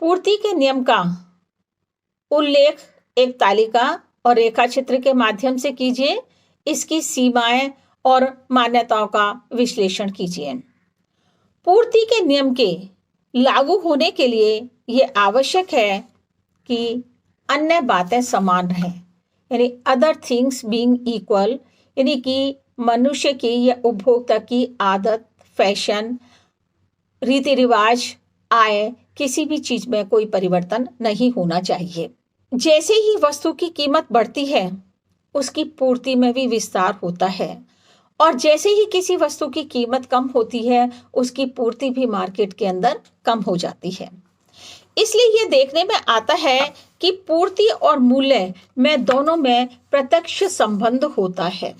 पूर्ति के नियम का उल्लेख एक तालिका और रेखा चित्र के माध्यम से कीजिए। इसकी सीमाएं और मान्यताओं का विश्लेषण कीजिए। पूर्ति के नियम के लागू होने के लिए यह आवश्यक है कि अन्य बातें समान रहें, यानी अदर थिंग्स बीइंग इक्वल, यानी कि मनुष्य की या उपभोक्ता की आदत, फैशन, रीति रिवाज, आय, किसी भी चीज में कोई परिवर्तन नहीं होना चाहिए। जैसे ही वस्तु की कीमत बढ़ती है उसकी पूर्ति में भी विस्तार होता है, और जैसे ही किसी वस्तु की कीमत कम होती है उसकी पूर्ति भी मार्केट के अंदर कम हो जाती है। इसलिए यह देखने में आता है कि पूर्ति और मूल्य में दोनों में प्रत्यक्ष संबंध होता है,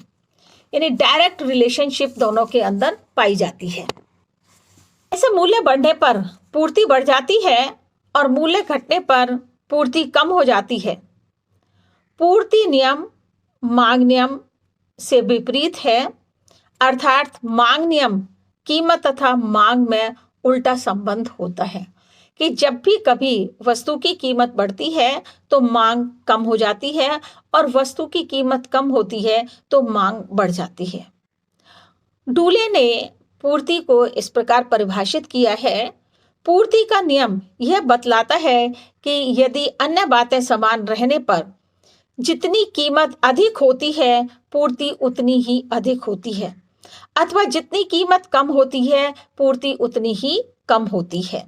यानी डायरेक्ट रिलेशनशिप दोनों के अंदर पाई जाती है। ऐसे मूल्य बढ़ने पर पूर्ति बढ़ जाती है और मूल्य घटने पर पूर्ति कम हो जाती है। पूर्ति नियम मांग नियम से विपरीत है, अर्थात मांग नियम कीमत तथा मांग में उल्टा संबंध होता है कि जब भी कभी वस्तु की कीमत बढ़ती है तो मांग कम हो जाती है, और वस्तु की कीमत कम होती है तो मांग बढ़ जाती है। डूले ने पूर्ति को इस प्रकार परिभाषित किया है। पूर्ति का नियम यह बतलाता है कि यदि अन्य बातें समान रहने पर जितनी कीमत अधिक होती है पूर्ति उतनी ही अधिक होती है, अथवा जितनी कीमत कम होती है पूर्ति उतनी ही कम होती है।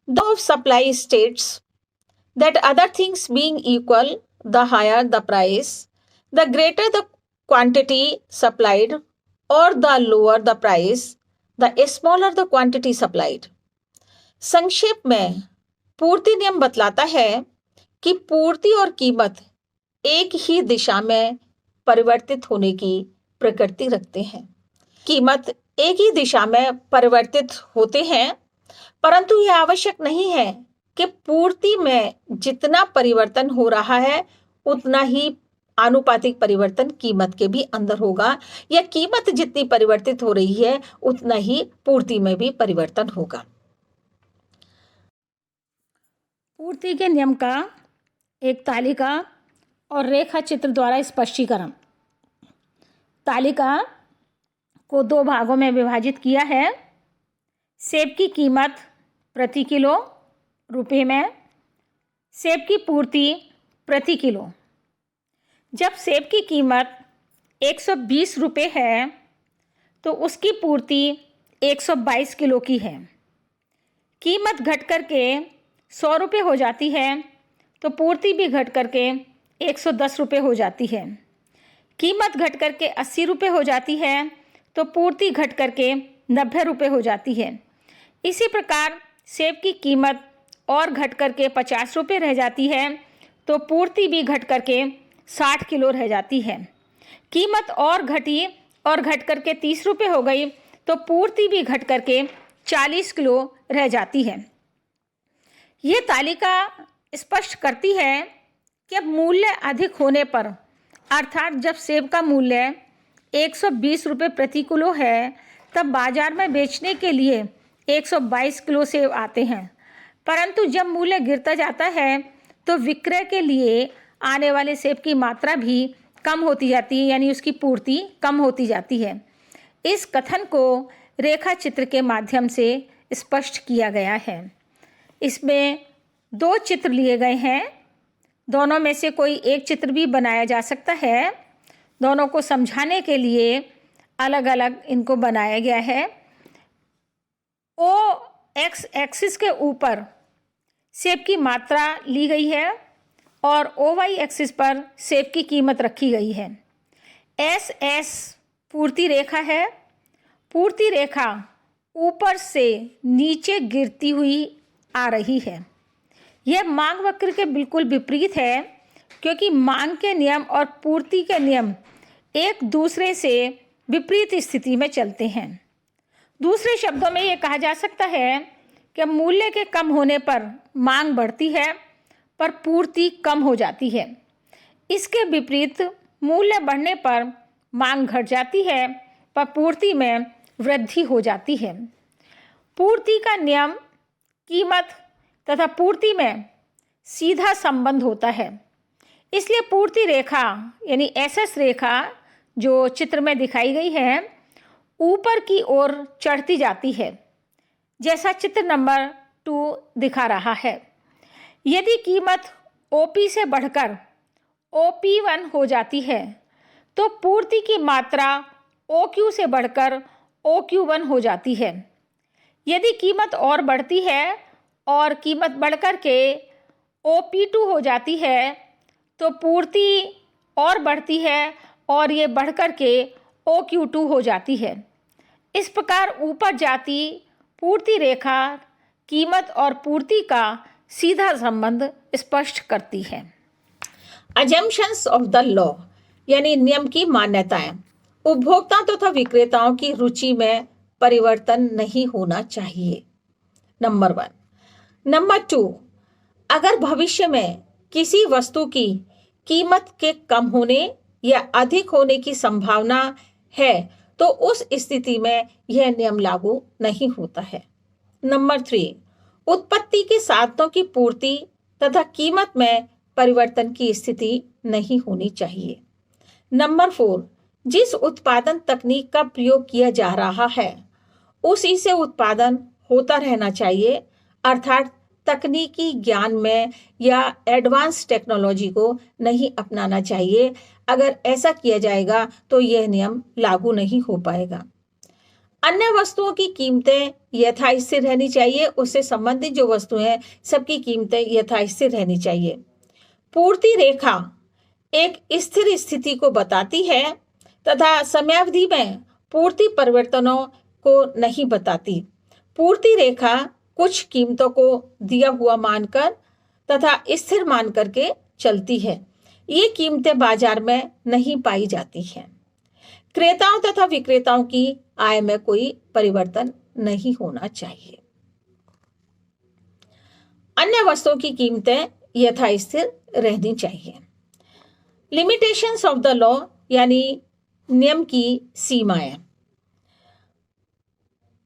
The supply states that other things being equal, the higher the price, the greater the quantity supplied, or the lower the price, the smaller the quantity supplied. संक्षेप में पूर्ति नियम बतलाता है कि पूर्ति और कीमत एक ही दिशा में परिवर्तित होने की प्रकृति रखते हैं। कीमत एक ही दिशा में परिवर्तित होते हैं, परंतु यह आवश्यक नहीं है कि पूर्ति में जितना परिवर्तन हो रहा है उतना ही आनुपातिक परिवर्तन कीमत के भी अंदर होगा, या कीमत जितनी परिवर्तित हो रही है उतना ही पूर्ति में भी परिवर्तन होगा। पूर्ति के नियम का एक तालिका और रेखा चित्र द्वारा स्पष्टीकरण। तालिका को दो भागों में विभाजित किया है। सेब की कीमत प्रति किलो रुपये में, सेब की पूर्ति प्रति किलो। जब सेब की कीमत 120 रुपये है तो उसकी पूर्ति 122 किलो की है। कीमत घट करके 100 रुपये हो जाती है तो पूर्ति भी घट करके 110 रुपये हो जाती है। कीमत घट करके 80 रुपये हो जाती है तो पूर्ति घट करके 90 रुपये हो जाती है। इसी प्रकार सेब की कीमत और घट करके 50 रुपये रह जाती है तो पूर्ति भी घट करके 60 किलो रह जाती है। कीमत और घटी और घट करके 30 रुपये हो गई तो पूर्ति भी घट करके 40 किलो रह जाती है। ये तालिका स्पष्ट करती है कि मूल्य अधिक होने पर, अर्थात जब सेब का मूल्य 120 रुपये प्रति किलो है तब बाजार में बेचने के लिए 122 किलो सेब आते हैं, परंतु जब मूल्य गिरता जाता है तो विक्रय के लिए आने वाले सेब की मात्रा भी कम होती जाती है, यानी उसकी पूर्ति कम होती जाती है। इस कथन को रेखा चित्र के माध्यम से स्पष्ट किया गया है। इसमें दो चित्र लिए गए हैं, दोनों में से कोई एक चित्र भी बनाया जा सकता है। दोनों को समझाने के लिए अलग अलग इनको बनाया गया है। ओ एक्स एक्सिस के ऊपर सेब की मात्रा ली गई है और ओ वाई एक्सिस पर सेब की कीमत रखी गई है। एस एस पूर्ति रेखा है। पूर्ति रेखा ऊपर से नीचे गिरती हुई आ रही है। यह मांग वक्र के बिल्कुल विपरीत है, क्योंकि मांग के नियम और पूर्ति के नियम एक दूसरे से विपरीत स्थिति में चलते हैं। दूसरे शब्दों में ये कहा जा सकता है कि मूल्य के कम होने पर मांग बढ़ती है पर पूर्ति कम हो जाती है। इसके विपरीत मूल्य बढ़ने पर मांग घट जाती है पर पूर्ति में वृद्धि हो जाती है। पूर्ति का नियम कीमत तथा पूर्ति में सीधा संबंध होता है। इसलिए पूर्ति रेखा यानी एसएस रेखा जो चित्र में दिखाई गई है ऊपर की ओर चढ़ती जाती है, जैसा चित्र नंबर 2 दिखा रहा है। यदि कीमत ओपी से बढ़कर OP1 हो जाती है तो पूर्ति की मात्रा OQ से बढ़कर OQ1 हो जाती है। यदि कीमत और बढ़ती है और कीमत बढ़कर के OP2 हो जाती है तो पूर्ति और बढ़ती है और ये बढ़कर के OQ2 हो जाती है। इस प्रकार ऊपर जाती पूर्ति रेखा कीमत और पूर्ति का सीधा संबंध स्पष्ट करती है। अजम्पशंस ऑफ द लॉ यानी नियम की मान्यताएं। उपभोक्ता तथा विक्रेताओं की रुचि में परिवर्तन नहीं होना चाहिए, नंबर 1। नंबर 2, अगर भविष्य में किसी वस्तु की कीमत के कम होने या अधिक होने की संभावना है तो उस स्थिति में यह नियम लागू नहीं होता है। नंबर 3, उत्पत्ति के साधनों की पूर्ति तथा कीमत में परिवर्तन की स्थिति नहीं होनी चाहिए। नंबर 4, जिस उत्पादन तकनीक का प्रयोग किया जा रहा है उसी से उत्पादन होता रहना चाहिए, अर्थात तकनीकी ज्ञान में या एडवांस टेक्नोलॉजी को नहीं अपनाना चाहिए। अगर ऐसा किया जाएगा तो यह नियम लागू नहीं हो पाएगा। अन्य वस्तुओं की कीमतें यथास्थिर रहनी चाहिए, उससे संबंधित जो वस्तुएं हैं सबकी कीमतें यथास्थिर रहनी चाहिए। पूर्ति रेखा एक स्थिर स्थिति को बताती है तथा समयावधि में पूर्ति परिवर्तनों को नहीं बताती। पूर्ति रेखा कुछ कीमतों को दिया हुआ मानकर तथा स्थिर मान करके चलती है। ये कीमतें बाजार में नहीं पाई जाती हैं। क्रेताओं तथा विक्रेताओं की आय में कोई परिवर्तन नहीं होना चाहिए। अन्य वस्तुओं की कीमतें यथास्थिर रहनी चाहिए। लिमिटेशंस ऑफ द लॉ यानी नियम की सीमाएं।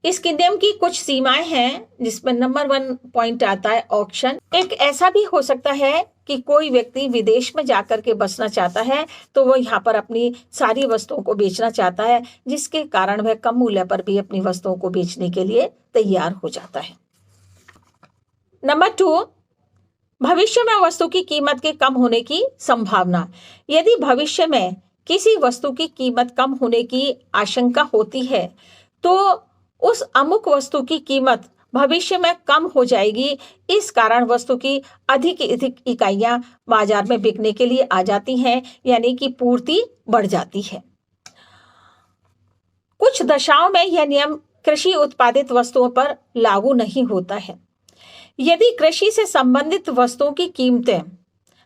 इसके नियम की कुछ सीमाएं हैं जिसमें नंबर 1 पॉइंट आता है ऑक्शन। एक ऐसा भी हो सकता है कि कोई व्यक्ति विदेश में जाकर के बसना चाहता है तो वो यहाँ पर अपनी सारी वस्तुओं को बेचना चाहता है, जिसके कारण वह कम मूल्य पर भी अपनी वस्तुओं को बेचने के लिए तैयार हो जाता है। नंबर 2, भविष्य में वस्तु की कीमत के कम होने की संभावना। यदि भविष्य में किसी वस्तु की कीमत कम होने की आशंका होती है तो उस अमुक वस्तु की कीमत भविष्य में कम हो जाएगी। इस कारण वस्तु की अधिक इकाइयां बाजार में बिकने के लिए आ जाती हैं, यानी कि पूर्ति बढ़ जाती है। कुछ दशाओं में यह नियम कृषि उत्पादित वस्तुओं पर लागू नहीं होता है। यदि कृषि से संबंधित वस्तुओं की कीमतें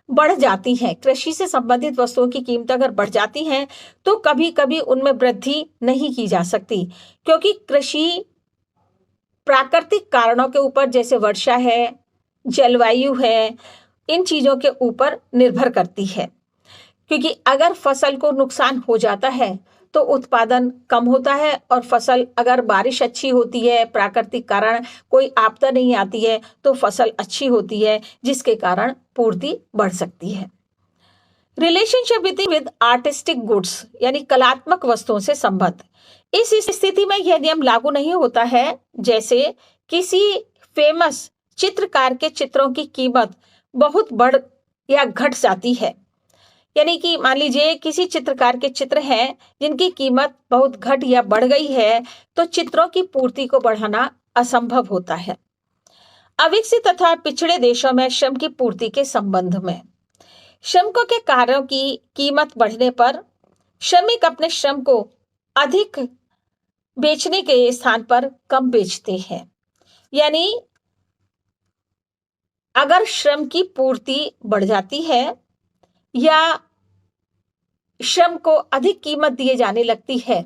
बढ़ जाती हैं, कृषि से संबंधित वस्तुओं की कीमत अगर बढ़ जाती हैं तो कभी कभी उनमें वृद्धि नहीं की जा सकती, क्योंकि कृषि प्राकृतिक कारणों के ऊपर जैसे वर्षा है, जलवायु है, इन चीजों के ऊपर निर्भर करती है। क्योंकि अगर फसल को नुकसान हो जाता है तो उत्पादन कम होता है, और फसल अगर बारिश अच्छी होती है, प्राकृतिक कारण कोई आपदा नहीं आती है तो फसल अच्छी होती है, जिसके कारण पूर्ति बढ़ सकती है। रिलेशनशिप विद आर्टिस्टिक गुड्स यानी कलात्मक वस्तुओं से संबंध। इस स्थिति में यह नियम लागू नहीं होता है। जैसे किसी फेमस चित्रकार के चित्रों की कीमत बहुत बढ़ या घट जाती है, यानी कि मान लीजिए किसी चित्रकार के चित्र हैं जिनकी कीमत बहुत घट या बढ़ गई है तो चित्रों की पूर्ति को बढ़ाना असंभव होता है। अविकसित तथा पिछड़े देशों में श्रम की पूर्ति के संबंध में, श्रमिकों के कार्यों की कीमत बढ़ने पर श्रमिक अपने श्रम को अधिक बेचने के स्थान पर कम बेचते हैं। यानी अगर श्रम की पूर्ति बढ़ जाती है या श्रम को अधिक कीमत दिए जाने लगती है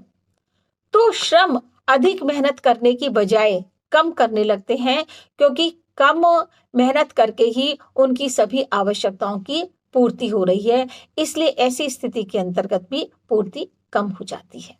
तो श्रम अधिक मेहनत करने की बजाय कम करने लगते हैं, क्योंकि कम मेहनत करके ही उनकी सभी आवश्यकताओं की पूर्ति हो रही है। इसलिए ऐसी स्थिति के अंतर्गत भी पूर्ति कम हो जाती है।